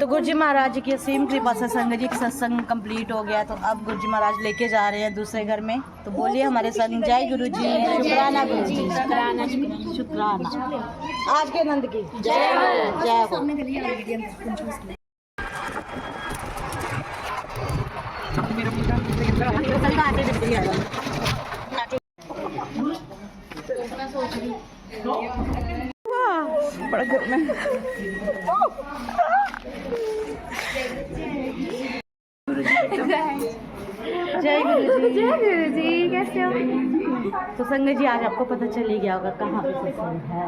तो गुरु जी महाराज की असीम कृपा से संगत जी का सत्संग कंप्लीट हो गया। तो अब गुरु जी महाराज लेके जा रहे हैं दूसरे घर में। तो बोलिए हमारे संग जय गुरु जी, शुक्राना गुरु जी, शुक्राना शुक्राना। आज के आनंद की जय हो, जय हो। बड़ा घर में जय गुरु जी, जय गुरु जी, कैसे हो? तो संगत जी आज आपको पता चल ही गया होगा कहाँ पे सत्संग है।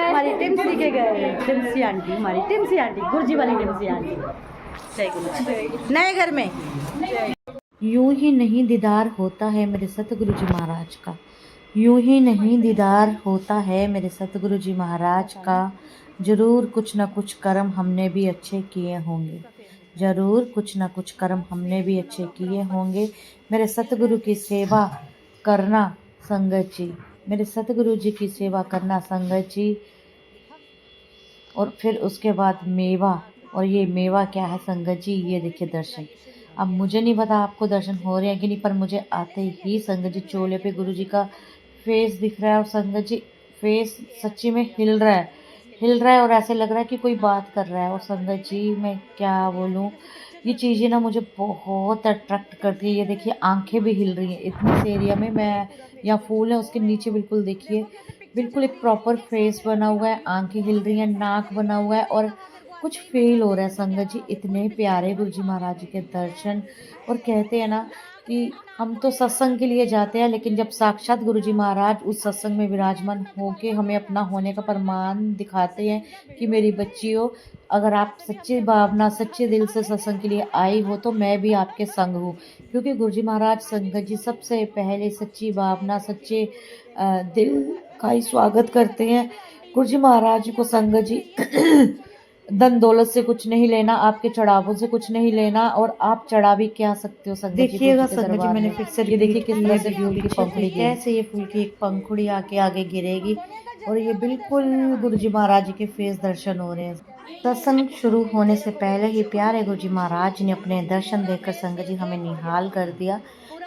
हमारी टिमसी के घर, टिमसी आंटी, हमारी टिमसी आंटी, गुरु जी वाली टिमसी आंटी। जय गुरु जी। नए घर में यूं ही नहीं दीदार होता है मेरे सतगुरु जी महाराज का, यूं ही नहीं दीदार होता है मेरे सतगुरु जी महाराज का। जरूर कुछ न कुछ कर्म हमने भी अच्छे किए होंगे, जरूर कुछ न कुछ कर्म हमने भी अच्छे किए होंगे। मेरे सतगुरु की सेवा करना संगत जी, मेरे सतगुरु जी की सेवा करना संगत जी। और फिर उसके बाद मेवा, और ये मेवा क्या है संगत जी, ये देखिए दर्शन। अब मुझे नहीं पता आपको दर्शन हो रहे हैं कि नहीं, पर मुझे आते ही संगत जी चोले पे गुरु जी का फेस दिख रहा है। और संगत जी फेस सच्ची में हिल रहा है, हिल रहा है और ऐसे लग रहा है कि कोई बात कर रहा है। और संगत जी मैं क्या बोलूँ, ये चीज़ें ना मुझे बहुत अट्रैक्ट करती है। ये देखिए आंखें भी हिल रही हैं इतने से एरिया में। मैं यहाँ फूल है उसके नीचे बिल्कुल देखिए, बिल्कुल एक प्रॉपर फेस बना हुआ है, आंखें हिल रही हैं, नाक बना हुआ है और कुछ फील हो रहा है संगत जी। इतने प्यारे गुरु जी महाराज जी के दर्शन। और कहते हैं ना कि हम तो सत्संग के लिए जाते हैं, लेकिन जब साक्षात गुरु जी महाराज उस सत्संग में विराजमान होके हमें अपना होने का प्रमाण दिखाते हैं कि मेरी बच्ची हो, अगर आप सच्ची भावना सच्चे दिल से सत्संग के लिए आई हो तो मैं भी आपके संग हूँ। क्योंकि गुरु जी महाराज संगत जी सबसे पहले सच्ची भावना सच्चे दिल का ही स्वागत करते हैं। गुरु जी महाराज को संगत जी धन दौलत से कुछ नहीं लेना, आपके चढ़ावों से कुछ नहीं लेना, और आप चढ़ा भी क्या सकते हो संगत जी। देखिएगा संगत जी मैंने फिर से ये देखिए किस तरह से फूल की पंखुड़ी, कैसे ये फूल की एक पंखुड़ी आके आगे गिरेगी और ये बिल्कुल गुरु जी महाराज जी के फेस दर्शन हो रहे हैं। सत्संग शुरू होने से पहले ही प्यारे गुरु जी महाराज ने अपने दर्शन देकर संगत जी हमें निहाल कर दिया।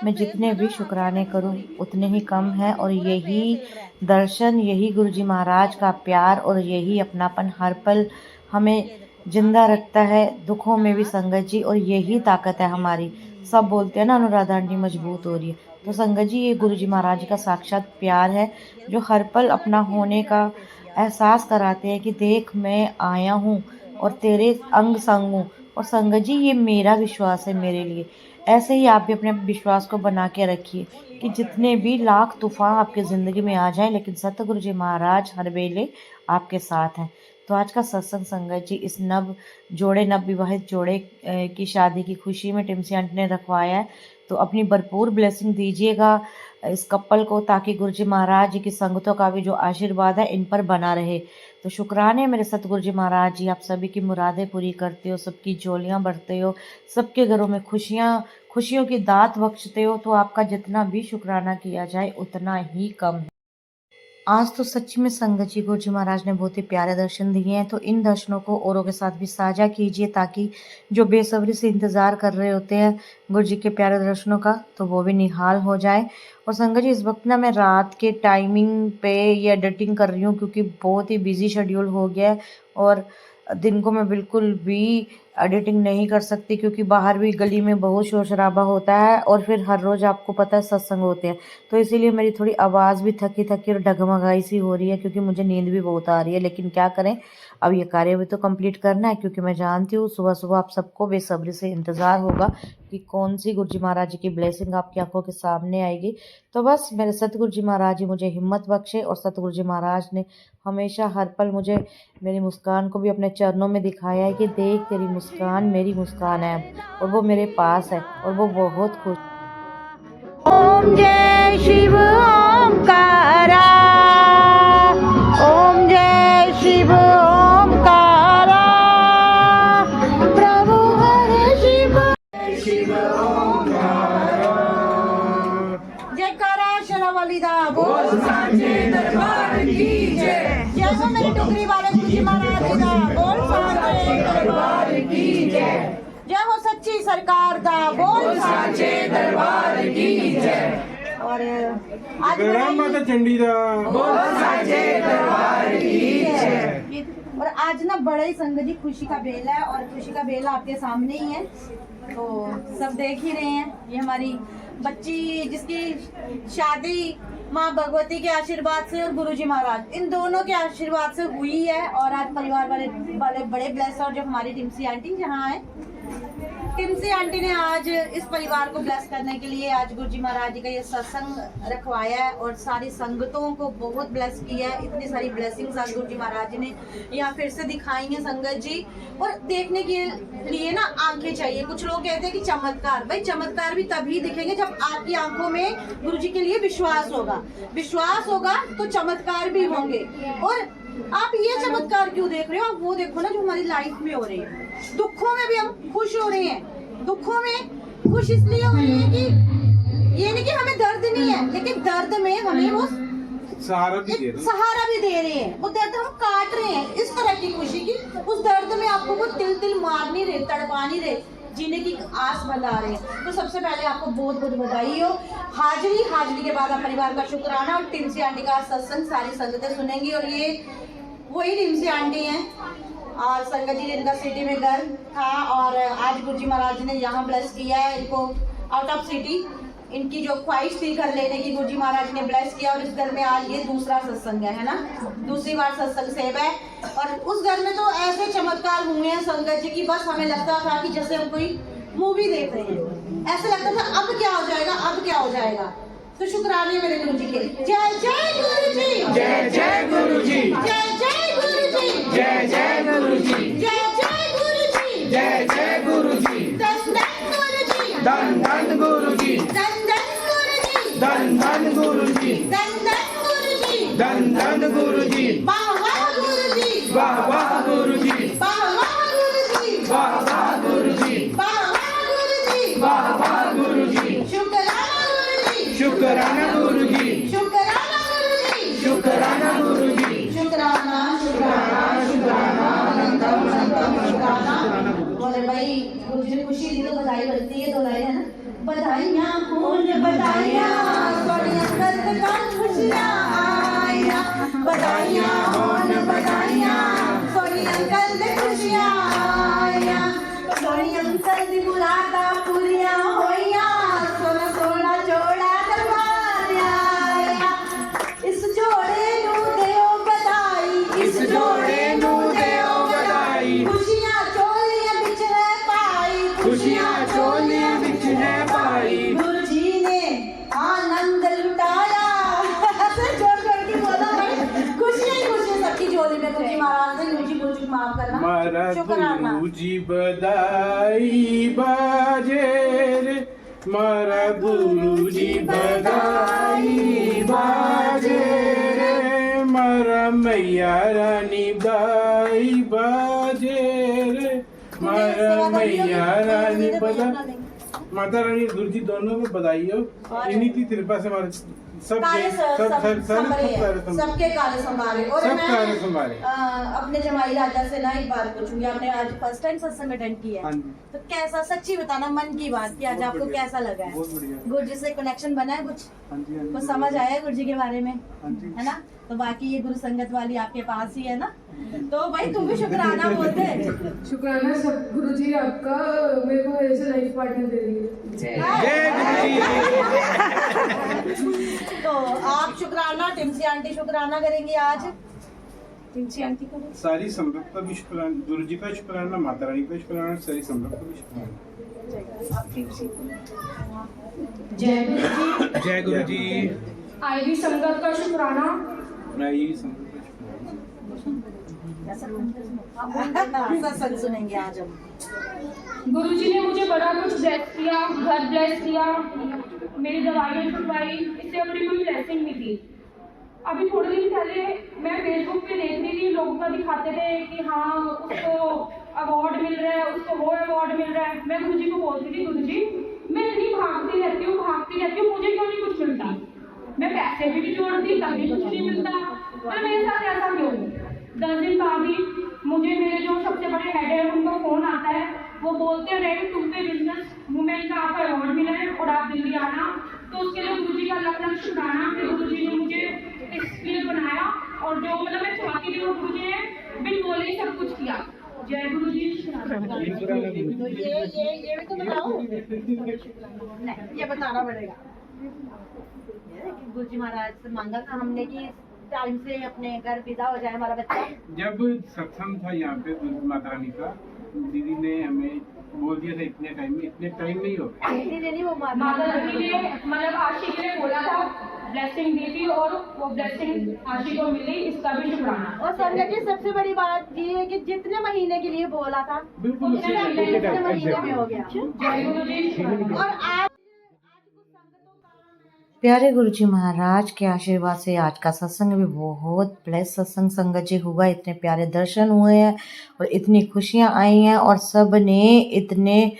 मैं जितने भी शुक्राने करूं उतने ही कम है। और यही दर्शन, यही गुरु जी महाराज का प्यार और यही अपनापन हर पल हमें जिंदा रखता है दुखों में भी संगत जी। और यही ताकत है हमारी। सब बोलते हैं ना अनुराधा आंटी मजबूत हो रही है, तो संगत जी ये गुरु जी महाराज का साक्षात प्यार है जो हर पल अपना होने का एहसास कराते हैं कि देख मैं आया हूँ और तेरे अंग संग हूँ। और संगत जी ये मेरा विश्वास है मेरे लिए। ऐसे ही आप भी अपने विश्वास को बना के रखिए कि जितने भी लाख तूफान आपकी ज़िंदगी में आ जाएं, लेकिन सतगुरु जी महाराज हर वेले आपके साथ हैं। तो आज का सत्संग संगत जी इस नव विवाहित जोड़े की शादी की खुशी में टिमसी आंटी ने रखवाया है। तो अपनी भरपूर ब्लेसिंग दीजिएगा इस कपल को, ताकि गुरु जी महाराज जी की संगतों का भी जो आशीर्वाद है इन पर बना रहे। तो शुक्राने मेरे सतगुरु जी महाराज जी, आप सभी की मुरादें पूरी करते हो, सबकी झोलियाँ भरते हो, सबके घरों में खुशियों की दात बख्शते हो। तो आपका जितना भी शुक्राना किया जाए उतना ही कम है। आज तो सच्ची में संगत जी गुरु जी महाराज ने बहुत ही प्यारे दर्शन दिए हैं। तो इन दर्शनों को औरों के साथ भी साझा कीजिए, ताकि जो बेसब्री से इंतज़ार कर रहे होते हैं गुरु जी के प्यारे दर्शनों का, तो वो भी निहाल हो जाए। और संगत जी इस वक्त ना मैं रात के टाइमिंग पे ये एडिटिंग कर रही हूँ, क्योंकि बहुत ही बिजी शेड्यूल हो गया है और दिन को मैं बिल्कुल भी एडिटिंग नहीं कर सकती, क्योंकि बाहर भी गली में बहुत शोर शराबा होता है और फिर हर रोज़ आपको पता है सत्संग होते हैं। तो इसीलिए मेरी थोड़ी आवाज़ भी थकी थकी और डगमगाई सी हो रही है, क्योंकि मुझे नींद भी बहुत आ रही है। लेकिन क्या करें, अब ये कार्य भी तो कंप्लीट करना है, क्योंकि मैं जानती हूँ सुबह सुबह आप सबको बेसब्री से इंतज़ार होगा कि कौन सी गुरु जी महाराज जी की ब्लेसिंग आपकी आंखों के सामने आएगी। तो बस मेरे सतगुरु जी महाराज जी मुझे हिम्मत बख्शे, और सतगुरु जी महाराज ने हमेशा हर पल मुझे मेरी मुस्कान को भी अपने चरणों में दिखाया है कि देख तेरी मुस्कान मेरी मुस्कान है, और वो मेरे पास है और वो बहुत खुश। ओम जय शिव ओमकारा, ओम जय शिव ओमकारा, प्रभु हरे शिव शिव ओमकारा। जयकारा शेरावाली दा बोल सांचे दरबार की जय। जय हो मेरे टुकड़ी वाले गुरु जी महाराज दा बोल सांचे जय हो सच्ची सरकार दा बोल साचे दरबार की जय। और आज माता चंडी दा बोल साचे दरबार की जय। और आज ना बड़ा ही संगत जी खुशी का बेला है और खुशी का बेला आपके सामने ही है, तो सब देख ही रहे हैं। ये हमारी बच्ची जिसकी शादी माँ भगवती के आशीर्वाद से और गुरुजी महाराज इन दोनों के आशीर्वाद से हुई है। और आज परिवार वाले बड़े ब्लेस और जो हमारी टिम्सी आंटी जहाँ है, टिम्सी आंटी ने आज इस परिवार को ब्लेस करने के लिए आज गुरुजी महाराज जी का ये सत्संग रखवाया है और सारी संगतों को बहुत ब्लेस किया है। इतनी सारी ब्लेसिंग्स आज गुरुजी महाराज जी ने यहाँ फिर से दिखाई है संगत जी। और देखने के लिए ना आंखें चाहिए। कुछ लोग कहते हैं कि चमत्कार, भाई चमत्कार भी तभी दिखेंगे जब आपकी आंखों में गुरुजी के लिए विश्वास होगा। विश्वास होगा तो चमत्कार भी होंगे। और आप ये चमत्कार क्यों देख रहे हो, आप वो देखो ना जो हमारी लाइफ में हो रहे हैं। दुखों में भी हम खुश हो रहे हैं। दुखों में खुश इसलिए हो रहे हैं कि ये नहीं कि हमें दर्द नहीं है, लेकिन दर्द में हमें वो सहारा भी दे रहे हैं। वो दर्द हम काट रहे हैं, इस तरह की खुशी की उस दर्द में आपको वो तिल मार नहीं रहे, तड़पा नहीं रहे, जीने की आस बना रहे हैं। तो सबसे पहले आपको बहुत बहुत बधाई हो। हाजिरी के बाद आप परिवार का शुक्राना और टिम्सी आंटी का सत्संग सारी संगतें सुनेंगी। और ये वही टिम्सी आंटी हैं और संगत जी जिनका सिटी में घर था और आज गुरुजी महाराज ने यहाँ ब्लेस किया है इनको आउट ऑफ सिटी। इनकी जो ख्वाहिश थी घर लेने की गुरुजी महाराज ने ब्लेस किया और इस घर में आज ये दूसरा सत्संग है ना, दूसरी बार सत्संग सेव है। और उस घर में तो ऐसे चमत्कार हुए हैं संगत जी की बस हमें लगता था कि जैसे हम कोई मूवी देख रहे हैं। ऐसे लगता था अब क्या हो जाएगा, अब क्या हो जाएगा। तो शुक्राने मेरे गुरु जी के। जय जय गुरु जी, जय जय गुरु जी, जय जय गुरु जी, जय जय गुरु जी, जय जय गुरु जी, जय जय गुरु जी, धन धन गुरु जी, धन धन गुरु जी, धन धन गुरु जी, धन धन गुरु जी, धन धन गुरु जी, धन धन गुरु जी, वाह वाह गुरु जी, वाह वाह गुरु जी, वाह वाह गुरु जी, वाह वाह गुरु जी, वाह वाह गुरु जी, वाह वाह गुरु जी, शुक्राना गुरु जी, शुक्राना गुरु जी, शुक्राना गुरु जी, शुक्राना गुरु जी, शुक्राना शुक्राना शुक्राना अनंतम अनंतम शुक्राना। बोले भाई गुरु जी ने खुशी दी तो बधाई बनती है, तो लाइन है ना, बधाइयाँ खून बधाइयाँ थोड़ी अंदर का खुशियाँ आया, बधाइयाँ खून बधाइयाँ थोड़ी अंकल दे खुशियाँ आया, थोड़ी अंकल दी मुरादा पूरियाँ होइया, सोना सोना जोड़ा दरबार आया। इस जोड़े नू देओ बधाई, इस जोड़े नू देओ बधाई, खुशियाँ चोलियाँ बिच है पाई, खुशियाँ चोलियाँ बिच है पाई, गुरु जी ने आनंद लुटाया। सर जोड़ जोड़ के बोला भाई, खुशियाँ ही खुशियाँ सबकी झोली में। गुरु जी महाराज ने गुरु जी माफ करना, मारा शुक्राना। गुरु जी बधाई बाजे रे, मारा गुरु जी बधाई बाजे रे, मारा मैया रानी बाई बाजे रे, मारा मैया रानी बधा। माता रानी गुरु जी दोनों को बधाई हो। इन्हीं की कृपा से हमारे सब सबके कार्य संभाले। और सब मैं कार्य संभाले। अपने जमाई राजा से ना एक बार पूछूंगी, आपने आज फर्स्ट टाइम सत्संग अटेंड किया हाँ है, जी। तो कैसा, सच्ची बताना मन की बात कि आज बहुत आपको बढ़िया। कैसा लगा है? बहुत बढ़िया। गुरु जी से कनेक्शन बना है कुछ? हाँ जी, हाँ जी, कुछ समझ आया है गुरु जी के बारे में, हाँ जी। है ना? तो बाकी ये गुरु संगत वाली आपके पास ही है ना, तो भाई तुम भी शुक्राना बोलते हैं। शुक्राना सब गुरुजी आपका, मेरे को ऐसे लाइफ पार्टनर दे रही है। जय गुरु जी। तो आप शुक्राना, टिम्सी आंटी शुक्राना करेंगी आज। टिम्सी आंटी को सारी संगत का भी शुक्राना, गुरु जी का शुक्राना, माता रानी का शुक्राना, सारी संगत का भी शुक्राना। आप टिम्सी को जय गुरुजी। जय गुरु जी। आईवी संगत का शुक्राना। मैं यही संगत का शुक्राना। सत्संग सुनेंगे आज हम। गुरुजी ने मुझे बड़ा कुछ ब्लेस किया, घर ब्लेस किया, मेरी दवाइयाँ छुड़वाई, इससे अपनी कोई ब्लेसिंग भी थी। अभी थोड़े दिन पहले मैं फेसबुक पे देख रही थी, लोग का दिखाते थे कि हाँ उसको अवार्ड मिल रहा है, उसको वो अवार्ड मिल रहा है। मैं गुरुजी को बोलती थी, गुरुजी मैं इतनी भागती रहती हूँ, मुझे क्यों नहीं कुछ मिलता? मैं पैसे भी जोड़ती तब भी कुछ नहीं मिलता, पर मेरे साथ ऐसा क्यों? 10 दिन बाद ही मुझे मेरे जो सबसे बड़े हेड है उनका फोन आता है, वो बोलते रहे तुम पे बिजनेस वुमेन का आपका अवार्ड मिला है और आप दिल्ली आना, तो उसके लिए गुरु जी का लख लख शुक्राना कि गुरु जी ने मुझे इसलिए बनाया और जो मतलब मैं चाहती थी वो गुरु जी ने बिन बोले ही सब कुछ किया। जय गुरु जी। तो ये भी तो बताओ। नहीं, ये बताना पड़ेगा। गुरु जी महाराज से मांगा था हमने कि टाइम से अपने घर विदा हो जाए हमारा बच्चा। जब सत्संग था यहाँ पे माता रानी का, दीदी ने हमें बोल दिया था इतने टाइम में ही हो गया। दीदी ने वो माता रानी ने मतलब आशी के लिए बोला था, ब्लेसिंग दी थी और वो ब्लेसिंग आशी को मिली, इसका भी शुक्राना। और संगत जी सबसे बड़ी बात ये है कि जितने महीने के लिए बोला था बिल्कुल उसी उतने टाइम महीने में हो गया। जय गुरु जी। और आज प्यारे गुरु जी महाराज के आशीर्वाद से आज का सत्संग भी बहुत ब्लेस सत्संग संगत जी हुआ। इतने प्यारे दर्शन हुए हैं और इतनी खुशियां आई हैं और सब ने इतने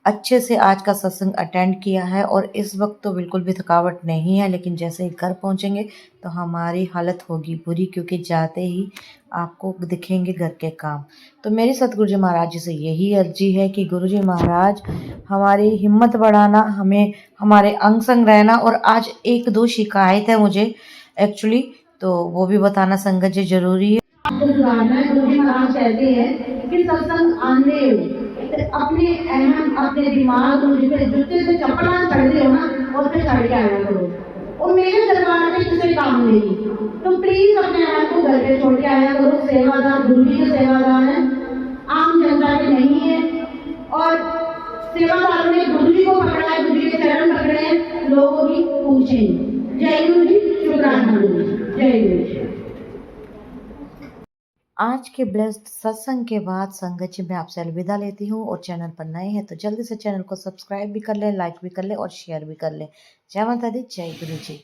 अच्छे से आज का सत्संग अटेंड किया है। और इस वक्त तो बिल्कुल भी थकावट नहीं है, लेकिन जैसे ही घर पहुंचेंगे तो हमारी हालत होगी बुरी, क्योंकि जाते ही आपको दिखेंगे घर के काम। तो मेरी सतगुरु जी महाराज जी से यही अर्जी है कि गुरु जी महाराज हमारी हिम्मत बढ़ाना, हमें हमारे अंग संग रहना। और आज एक दो शिकायत है मुझे एक्चुअली, तो वो भी बताना संगत जी जरूरी है। आपको सुधारना है। गुरु जी महाराज कहते हैं कि सत्संग आने अपने अहम अपने दिमाग को जिसे जूते से चप्पल चढ़ते हो ना और फिर चढ़ के आया करो। और मेरे दरबार में किसी काम नहीं, तो प्लीज अपने आप को घर पे छोड़ के आया करो। सेवादार गुरु जी के सेवादार है, आम जनता के नहीं है। और सेवादारों ने गुरु जी को पकड़ा है, गुरु जी के चरण पकड़े हैं, लोगों की पूछें। जय गुरु जी, शुक्राना गुरु जी, जय गुरु जी। आज के ब्लेस्ड सत्संग के बाद संगत जी मैं आपसे अलविदा लेती हूँ। और चैनल पर नए हैं तो जल्दी से चैनल को सब्सक्राइब भी कर लें, लाइक भी कर लें और शेयर भी कर लें। जय माता दी, जय गुरु जी।